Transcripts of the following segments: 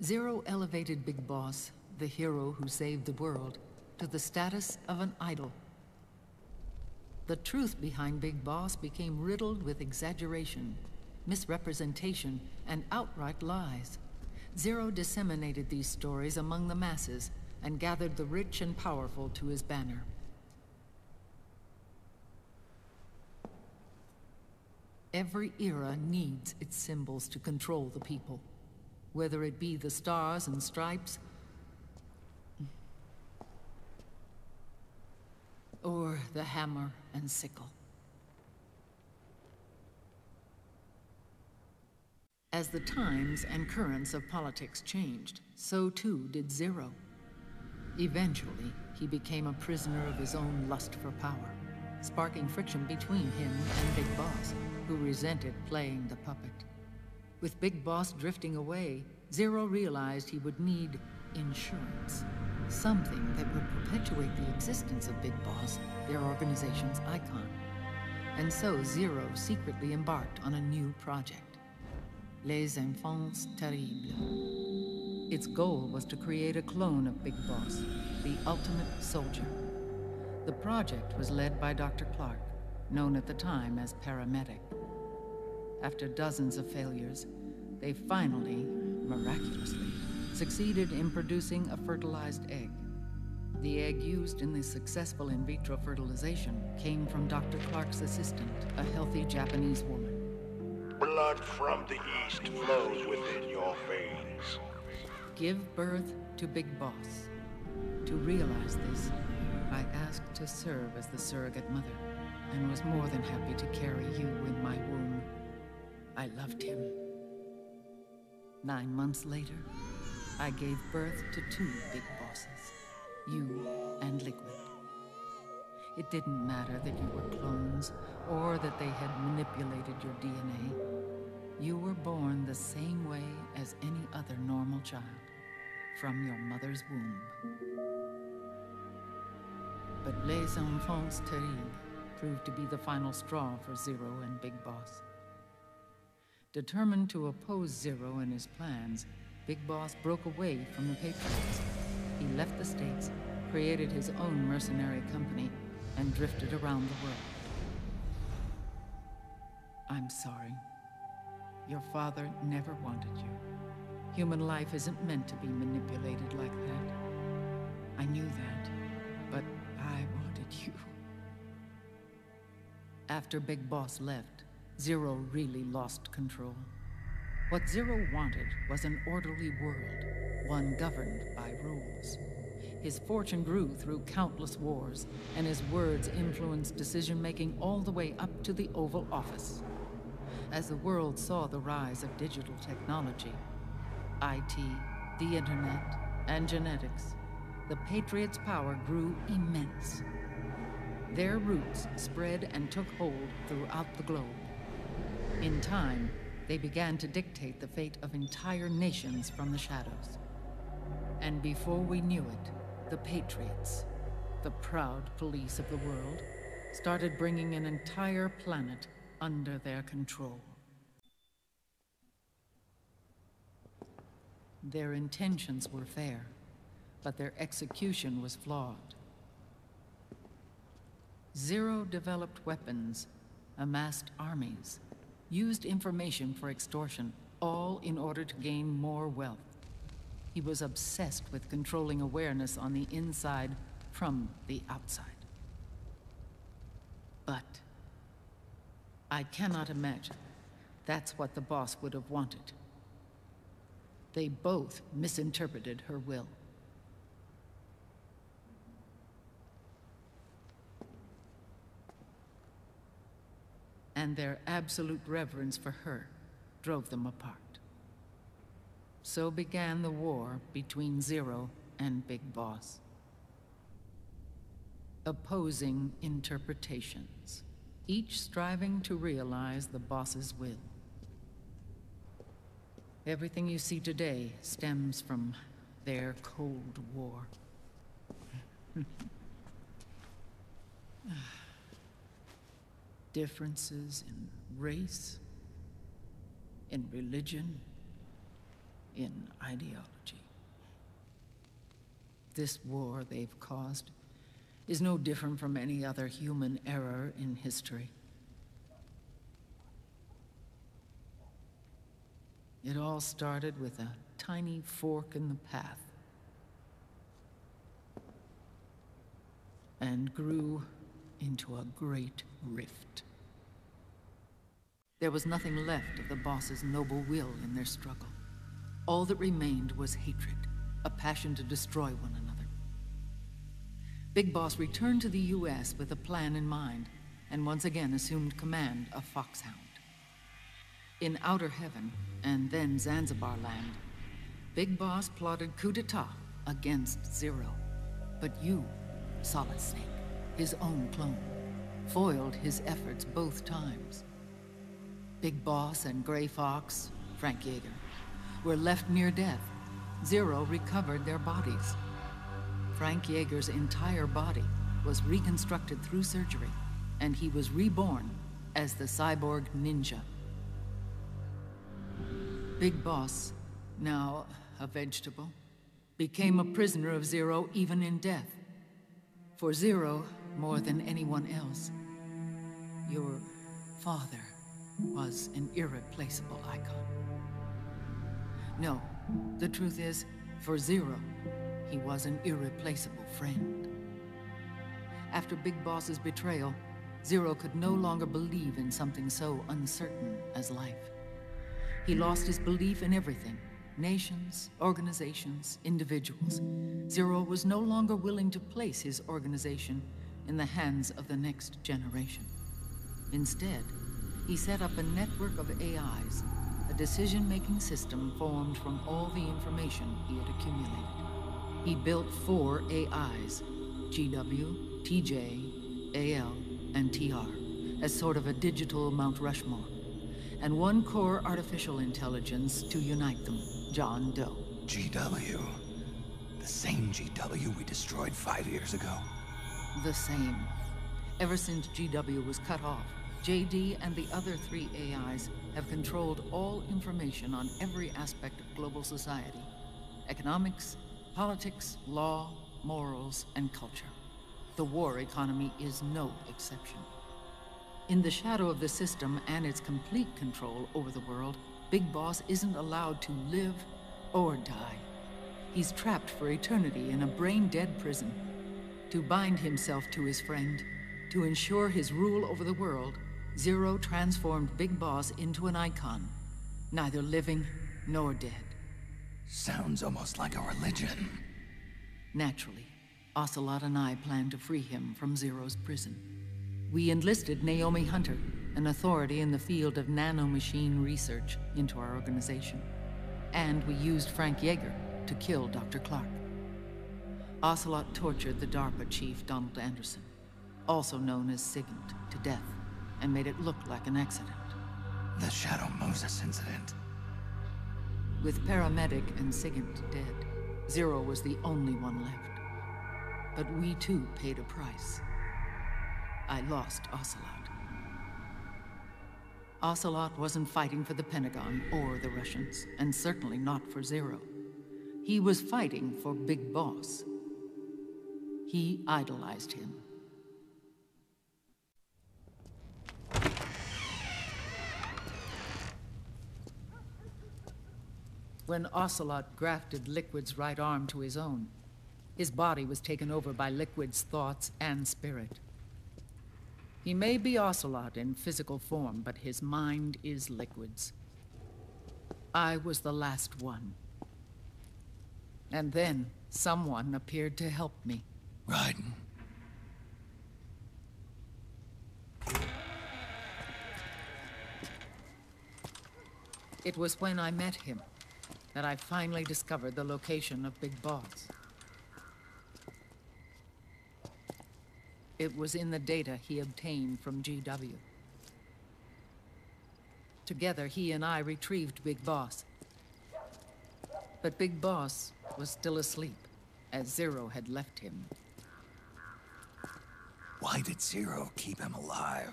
Zero elevated Big Boss, the hero who saved the world, to the status of an idol. The truth behind Big Boss became riddled with exaggeration, misrepresentation, and outright lies. Zero disseminated these stories among the masses and gathered the rich and powerful to his banner. Every era needs its symbols to control the people, whether it be the stars and stripes, or the hammer and sickle. As the times and currents of politics changed, so too did Zero. Eventually, he became a prisoner of his own lust for power, sparking friction between him and Big Boss, who resented playing the puppet. With Big Boss drifting away, Zero realized he would need insurance. Something that would perpetuate the existence of Big Boss, their organization's icon. And so Zero secretly embarked on a new project. Les Enfants Terribles. Its goal was to create a clone of Big Boss, the ultimate soldier. The project was led by Dr. Clark, known at the time as Paramedic. After dozens of failures, they finally, miraculously, succeeded in producing a fertilized egg. The egg used in the successful in vitro fertilization came from Dr. Clark's assistant, a healthy Japanese woman. Blood from the east flows within your veins. Give birth to Big Boss. To realize this, I asked to serve as the surrogate mother, and was more than happy to carry you in my womb. I loved him. 9 months later, I gave birth to 2 Big Bosses, you and Liquid. It didn't matter that you were clones, or that they had manipulated your DNA. You were born the same way as any other normal child, from your mother's womb. But Les Enfants Terribles proved to be the final straw for Zero and Big Boss. Determined to oppose Zero and his plans, Big Boss broke away from the Patriots. He left the States, created his own mercenary company, and drifted around the world. I'm sorry. Your father never wanted you. Human life isn't meant to be manipulated like that. I knew that, but I wanted you. After Big Boss left, Zero really lost control. What Zero wanted was an orderly world, one governed by rules. His fortune grew through countless wars, and his words influenced decision-making all the way up to the Oval Office. As the world saw the rise of digital technology, IT, the internet, and genetics, the Patriots' power grew immense. Their roots spread and took hold throughout the globe. In time, they began to dictate the fate of entire nations from the shadows. And before we knew it, the Patriots, the proud police of the world, started bringing an entire planet under their control. Their intentions were fair, but their execution was flawed. Zero developed weapons, amassed armies, used information for extortion, all in order to gain more wealth. He was obsessed with controlling awareness on the inside from the outside. But I cannot imagine that's what the boss would have wanted. They both misinterpreted her will. And their absolute reverence for her drove them apart. So began the war between Zero and Big Boss. Opposing interpretations, each striving to realize the boss's will. Everything you see today stems from their Cold War. Differences in race, in religion, in ideology. This war they've caused is no different from any other human error in history. It all started with a tiny fork in the path and grew into a great rift. There was nothing left of the boss's noble will in their struggle. All that remained was hatred, a passion to destroy one another. Big Boss returned to the US with a plan in mind, and once again assumed command of Foxhound. In Outer Heaven, and then Zanzibar Land, Big Boss plotted coup d'etat against Zero. But you, Solid Snake, his own clone, foiled his efforts both times. Big Boss and Gray Fox, Frank Yeager, were left near death. Zero recovered their bodies. Frank Yeager's entire body was reconstructed through surgery, and he was reborn as the cyborg ninja. Big Boss, now a vegetable, became a prisoner of Zero even in death. For Zero, more than anyone else, your father was an irreplaceable icon. No, the truth is, for Zero, he was an irreplaceable friend. After Big Boss's betrayal, Zero could no longer believe in something so uncertain as life. He lost his belief in everything. Nations, organizations, individuals. Zero was no longer willing to place his organization in the hands of the next generation. Instead, he set up a network of AIs, a decision-making system formed from all the information he had accumulated. He built 4 AIs, GW, TJ, AL, and TR, as sort of a digital Mount Rushmore, and 1 core artificial intelligence to unite them, John Doe. GW. The same GW we destroyed 5 years ago. The same. Ever since GW was cut off, JD and the other 3 AIs have controlled all information on every aspect of global society. Economics, politics, law, morals, and culture. The war economy is no exception. In the shadow of the system and its complete control over the world, Big Boss isn't allowed to live or die. He's trapped for eternity in a brain-dead prison. To bind himself to his friend, to ensure his rule over the world, Zero transformed Big Boss into an icon, neither living nor dead. Sounds almost like a religion. Naturally, Ocelot and I planned to free him from Zero's prison. We enlisted Naomi Hunter, an authority in the field of nanomachine research, into our organization. And we used Frank Yeager to kill Dr. Clark. Ocelot tortured the DARPA chief, Donald Anderson, also known as Sigint, to death, and made it look like an accident. The Shadow Moses incident. With Paramedic and Sigint dead, Zero was the only one left. But we too paid a price. I lost Ocelot. Ocelot wasn't fighting for the Pentagon or the Russians, and certainly not for Zero. He was fighting for Big Boss. He idolized him. When Ocelot grafted Liquid's right arm to his own, his body was taken over by Liquid's thoughts and spirit. He may be Ocelot in physical form, but his mind is Liquid's. I was the last one. And then someone appeared to help me. Raiden. It was when I met him that I finally discovered the location of Big Boss. It was in the data he obtained from GW. Together, he and I retrieved Big Boss. But Big Boss was still asleep, as Zero had left him. Why did Zero keep him alive?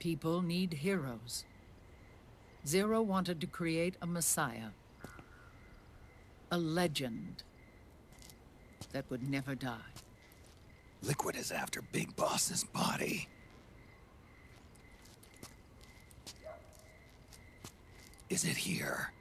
People need heroes. Zero wanted to create a messiah. A legend that would never die. Liquid is after Big Boss's body. Is it here?